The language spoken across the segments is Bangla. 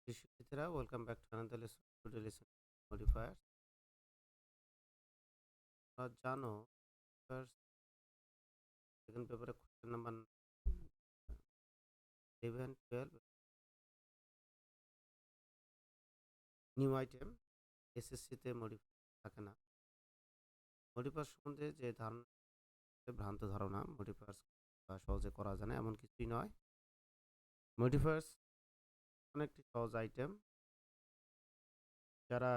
শিক্ষার্থীরা welcome back to another lesson today lesson modifiers. তোমরা জানো সেকেন্ড পেপারে কোশ্চেন নাম্বার 11, 12 নিউ আইটেম এসএসসিতে মডিফায়ার থাকে না। মডিফায়ার সম্বন্ধে যে ধারণা ভ্রান্ত ধারণা, মডিফায়ার্স সহজে করা যায় না এমন কিছুই নয়। মডিফায়ার্স অনেকটি সহজ আইটেম, যারা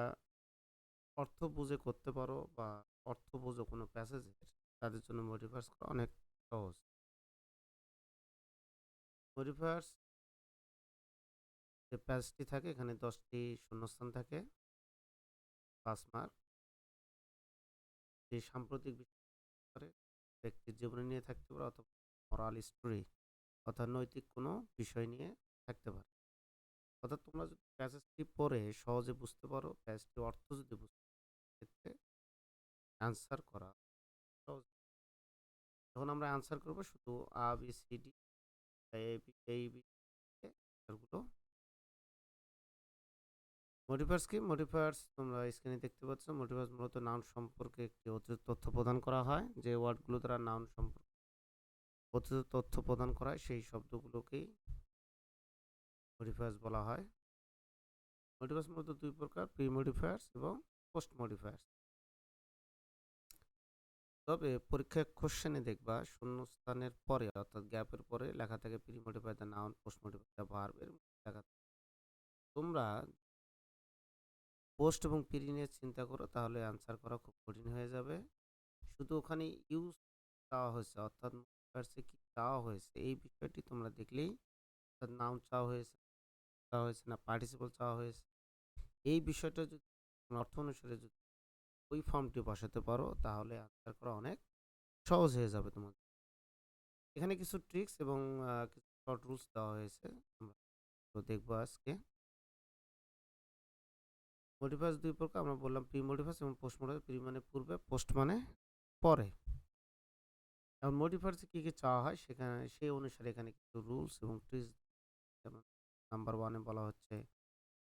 অর্থ বুঝে করতে পারো বা অর্থ বুঝো কোনো প্যাসেজের, তাদের জন্য মডিফায়ার্স করা অনেক সহজ। মডিফায়ার্স যে প্যাসটি থাকে, এখানে 10টি শূন্যস্থান থাকে, 5 মার্ক। যে সাম্প্রতিক বিষয় ব্যক্তির জীবনে নিয়ে থাকতে পারে, অথবা মরাল স্টোরি অর্থাৎ নৈতিক কোনো বিষয় নিয়ে থাকতে পারে। অর্থাৎ তোমরা যদি প্যাসেজটি পড়ে সহজে বুঝতে পারো, প্যাসেজটির অর্থ যদি বুঝতে পারো, ক্ষেত্রে অ্যান্সার করা সহজ। যখন আমরা অ্যান্সার করবো, শুধু আ বি সি ডি এই বিষয়গুলো। মডিফায়ার্স কি? মডিফায়ার্স তোমরা স্ক্রিনে দেখতে পাচ্ছ। মডিফায়ার্স মূলত নাউন সম্পর্কে একটি অতিরিক্ত তথ্য প্রদান করা হয়। যে ওয়ার্ডগুলো দ্বারা নাউন সম্পর্কে অতিরিক্ত তথ্য প্রদান করা হয়, সেই শব্দগুলোকেই মডিফায়ার্স বলা হয়। মডিফায়ার্স মূলত দুই প্রকার, প্রি মডিফায়ার্স এবং পোস্ট মডিফায়ার্স। তবে পরীক্ষায় কোশ্চেনে দেখবা শূন্যস্থানের পরে অর্থাৎ গ্যাপের পরে লেখা থাকে pre modifier the noun, post modifier the verb. এর লেখা তোমরা পোস্ট এবং প্রি নিয়ে চিন্তা করো, তাহলে অ্যান্সার করা খুব কঠিন হয়ে যাবে। শুধু ওখানে ইউজ চাওয়া হয়েছে, অর্থাৎ মডিফায়ার্সে কি চাওয়া হয়েছে এই বিষয়টি তোমরা দেখলেই, অর্থাৎ নাউন চাওয়া হয়েছে না পার্টিসিপল চাওয়া হয়েছে, এই বিষয়টা যদি অর্থ অনুসারে যদি ওই ফর্মটি বসাতে পারো, তাহলে অ্যান্সার করা অনেক সহজ হয়ে যাবে তোমাদের। এখানে কিছু ট্রিক্স এবং কিছু শর্ট রুলস দেওয়া হয়েছে, আমরা তো দেখবো আজকে। মডিফায়ার্স দুই প্রকার আমরা বললাম, প্রি মডিফায়ার্স এবং পোস্ট মডিফায়ার্স। প্রি মানে পূর্বে, পোস্ট মানে পরে। এখন মডিফায়ার্সে কী কী চাওয়া হয় সেখানে সেই অনুসারে এখানে কিছু রুলস এবং ট্রিক্স। যেমন নাম্বার 1-এ বলা হচ্ছে,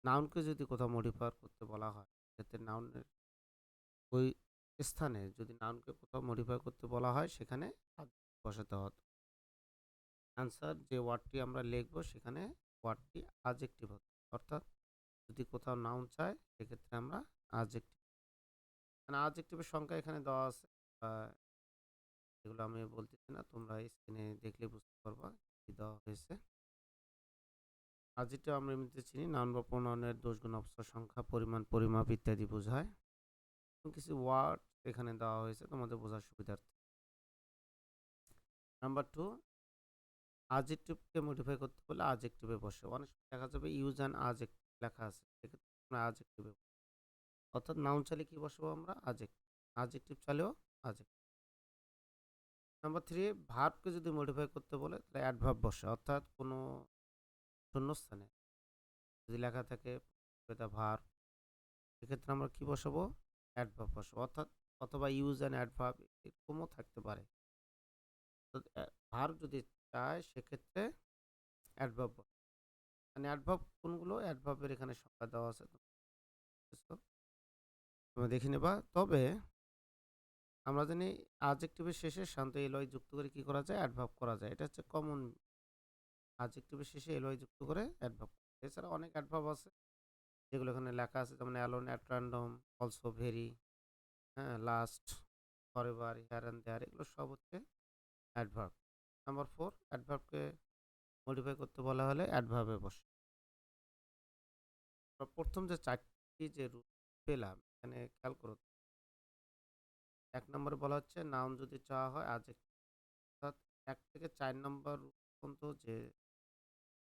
নাউনকে যদি কোথাও মডিফায়ার করতে বলা হয়, সেক্ষেত্রে নাউনের ওই স্থানে যদি নাউনকে কোথাও মডিফাই করতে বলা হয়, সেখানে বসাতে হতো। অ্যান্সার যে ওয়ার্ডটি আমরা লিখবো, সেখানে ওয়ার্ডটি অ্যাডজেক্টিভ হতো। অর্থাৎ যদি কোথাও নাউন চায়, সেক্ষেত্রে আমরা অ্যাডজেক্টিভ, মানে অ্যাডজেক্টিভের সংখ্যা এখানে দেওয়া আছে, এগুলো আমি বলতেছি না, তোমরা স্ক্রিনে দেখলে বুঝতে পারবা কি দেওয়া হয়েছে। অ্যাডজেক্টিভ আমরা এমনিতে চিনি, নাউন বা প্রোনাউনের দোষগুণ, অবস্থা, সংখ্যা, পরিমাণ, পরিমাপ ইত্যাদি বোঝায়। কিছু ওয়ার্ড এখানে দেওয়া হয়েছে তোমাদের বোঝার সুবিধার্থে। নাম্বার 2, অ্যাডজেক্টিভকে মডিফাই করতে বলে অ্যাডজেক্টিভে বসে। অনেক সময় দেখা যাবে ইউজ অ্যান অ্যাডজেক্টিভ লেখা আছে, সেক্ষেত্রে আমরা অ্যাডজেক্টিভে, অর্থাৎ নাউন চাইলে কি বসাবো আমরা? অ্যাডজেক্টিভ। অ্যাডজেক্টিভ চাইলেও অ্যাডজেক্টিভ। নাম্বার 3, ভার্বকে যদি মডিফাই করতে বলে, তাহলে অ্যাডভার্ব বসে। অর্থাৎ কোনো শূন্যস্থানে যদি লেখা থাকে দ্য ভার্ব, সেক্ষেত্রে আমরা কি বসাবো? অ্যাডভার্ব বসাবো। অর্থাৎ অথবা ইউজ অ্যান অ্যাডভার্ব এরকমও থাকতে পারে। তো ভার্ব যদি চায়, সেক্ষেত্রে অ্যাডভার্ব, মানে অ্যাডভার্ব কোনগুলো, অ্যাডভার্বের এখানে সংখ্যা দেওয়া আছে, তোমরা দেখে নেবা। তবে আমরা জানি অ্যাডজেক্টিভের শেষে শান্ত এলওয়াই যুক্ত করে কি করা যায়? অ্যাডভার্ব করা যায়। এটা হচ্ছে কমন। অ্যাডজেক্টিভের শেষে এলওয়াই যুক্ত করে অ্যাডভার্ব। এছাড়া অনেক অ্যাডভার্ব আছে যেগুলো এখানে লেখা আছে, যেমন alone, at random, also, very, হ্যাঁ, লাস্ট, ফরএভার, হিয়ার অ্যান্ড দেয়ার, এগুলো সব হচ্ছে অ্যাডভার্ব। নাম্বার 4, অ্যাডভার্বকে মডিফাই করতে বলা হলে অ্যাডভার্বে বসে। প্রথম যে 4টি যে রুল পেলাম, এখানে খেয়াল করো। 1 নম্বরে বলা হচ্ছে নাউন যদি চাওয়া হয় অ্যাডজেক্টিভ, অর্থাৎ 1 থেকে 4 নম্বর পর্যন্ত যে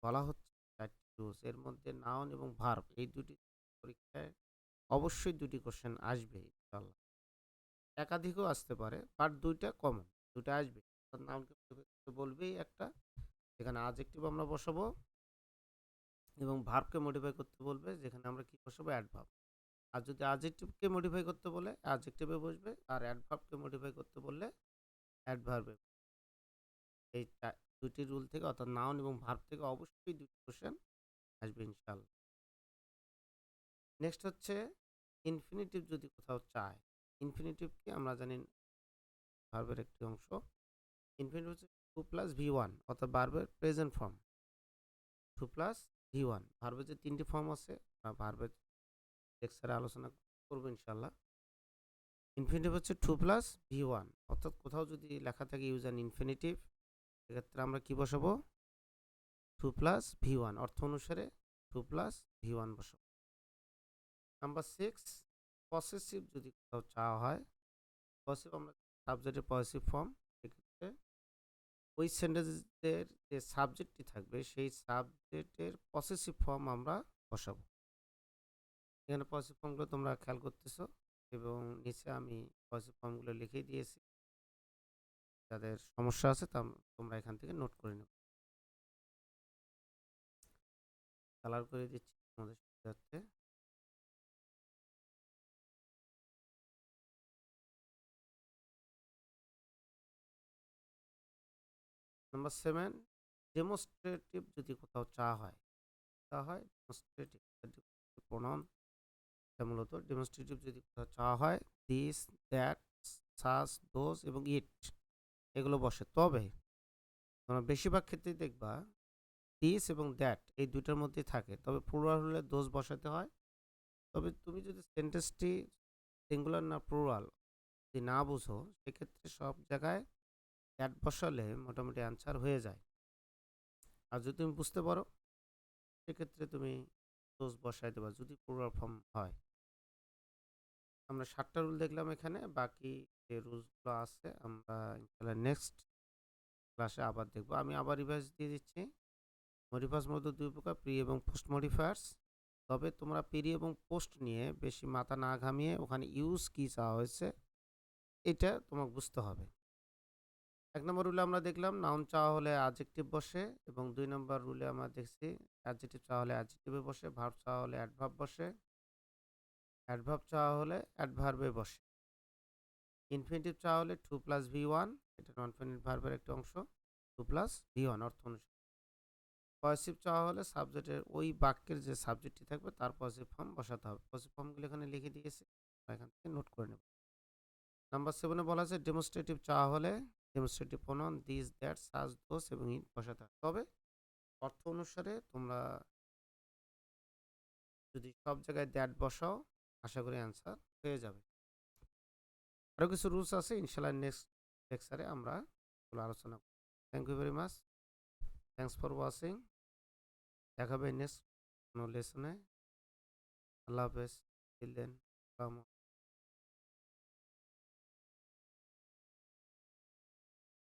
বলা হচ্ছে 4টি রুলস, এর মধ্যে নাউন এবং ভার্ব এই দুটি পরীক্ষায় অবশ্যই 2টি কোশ্চেন আসবে ইনশাআল্লাহ। একাধিকও আসতে পারে, বাট 2টা কমন, 2টা আসবে। অর্থাৎ নাউনকে বলবেই একটা, যেখানে অ্যাডজেক্টিভ আমরা বসাবো, এবং ভার্বকে মডিফাই করতে বলবে, যেখানে আমরা কি বসাবো? অ্যাডভার্ব। আর যদি অ্যাডজেক্টিভকে মডিফাই করতে বলে অ্যাডজেক্টিভে বসবে, আর অ্যাডভার্বকে মডিফাই করতে বললে অ্যাডভার্বে। এই 2টি রুল থেকে, অর্থাৎ নাউন এবং ভার্ব থেকে অবশ্যই 2টি কোশ্চেন আসবে ইনশাআল্লাহ। নেক্সট হচ্ছে ইনফিনিটিভ যদি কোথাও চায়, ইনফিনিটিভ কি আমরা জানি ভার্বের একটি অংশ। ইনফিনিটিভ হচ্ছে 2 প্লাস V1 অর্থাৎ ভার্বের প্রেজেন্ট ফর্ম। 2 প্লাস V1 ভার্বের যে 3টি ফর্ম আছে ভার্বের লেকচারে আলোচনা করব ইনশাআল্লাহ। ইনফিনিটিভ হচ্ছে 2 প্লাস V1 অর্থাৎ কোথাও যদি লেখা থাকে ইউজ অ্যান ইনফিনিটিভ, সেক্ষেত্রে আমরা কি বসাবো? 2 প্লাস V1 অর্থ অনুসারে 2 প্লাস V1 বসাবো। নাম্বার 6 পসেসিভ যদি কোথাও চাওয়া হয়, পসেসিভ আমরা সাবজেক্টের পসেসিভ ফর্ম, সেক্ষেত্রে ওই সেন্টেন্সের যে সাবজেক্টটি থাকবে সেই সাবজেক্টের পসেসিভ ফর্ম আমরা বসাবো। এখানে পসেসিভ ফর্মগুলো তোমরা খেয়াল করতেছো এবং নিচে আমি পসেসিভ ফর্মগুলো লিখে দিয়েছি। যাদের সমস্যা আছে তোমরা এখান থেকে নোট করে নেবে। কালার করে দিচ্ছি তোমাদের সুবিধার্থে। নাম্বার 7 ডেমনস্ট্রেটিভ যদি কোথাও চাওয়া হয়, ডেমনস্ট্রেটিভ প্রনাউন, এটা মূলত ডেমনস্ট্রেটিভ যদি কোথাও চাওয়া হয় দিস, দ্যাট, সাস, দোজ এবং ইট এগুলো বসে। তবে তোমরা বেশিরভাগ ক্ষেত্রেই দেখবা দিস এবং দ্যাট এই দুইটার মধ্যেই থাকে, তবে প্লুরাল হলে দোজ বসাতে হয়। তবে তুমি যদি সেন্টেন্সটি সিঙ্গুলার না প্লুরাল যদি না বুঝো, সেক্ষেত্রে সব জায়গায় দ্যাট বসালে মোটামুটি অ্যান্সার হয়ে যায়। আর যদি তুমি বুঝতে পারো, সেক্ষেত্রে তুমি দোজ বসাই দেবা যদি প্লুরাল ফর্ম হয়। আমরা 7টা রুল দেখলাম এখানে, বাকি যে রুলসগুলো আছে আমরা ইনশাআল্লাহ নেক্সট ক্লাসে আবার দেখব। আমি আবার রিভাইজ দিয়ে দিচ্ছি। মডিফায়ার্স মূলত 2 প্রকার, প্রি এবং পোস্ট মডিফায়ার্স। তবে তোমরা প্রি এবং পোস্ট নিয়ে বেশি মাথা না ঘামিয়ে ওখানে ইউজ কি চাওয়া হয়েছে এটা তোমাকে বুঝতে হবে। 1 নম্বর রুলে আমরা দেখলাম নাউন চাওয়া হলে অ্যাডজেক্টিভ বসে, এবং 2 নম্বর রুলে আমরা দেখছি অ্যাডজেক্টিভ চাওয়া হলে অ্যাডজেক্টিভে বসে, ভার্ব চাওয়া হলে অ্যাডভার্ব বসে, অ্যাডভার্ব চাওয়া হলে অ্যাডভার্বে বসে। ইনফিনিটিভ চাওয়া হলে 2 প্লাস V1, এটা নন ফিনিট ভার্বের একটা অংশ, 2 প্লাস V1 অর্থ অনুসারে। পজিটিভ চাওয়া হলে সাবজেক্টের ওই বাক্যের যে সাবজেক্টটি থাকবে তার পজিটিভ ফর্ম বসাতে হবে। পজিটিভ ফর্মগুলো এখানে লিখে দিয়েছি, এখান থেকে নোট করে নেব। নাম্বার 7 বলা আছে ডেমনস্ট্রেটিভ চাওয়া হলে ডেমনস্ট্রেটিভ প্রনাউন দিস, দ্যাট, সাজ, দোজ এবং ইট বসাতে হবে। তবে অর্থ অনুসারে তোমরা যদি সব জায়গায় দ্যাট বসাও, আশা করি অ্যান্সার হয়ে যাবে। আরও কিছু রুলস আছে, ইনশাআল্লাহ নেক্সট লেকচারে আমরা আলোচনা করব। Thank you very much, thanks for watching. দেখা হবে নেক্সট কোনো লেসনে। আল্লাহ হাফেজ, টিল দেন।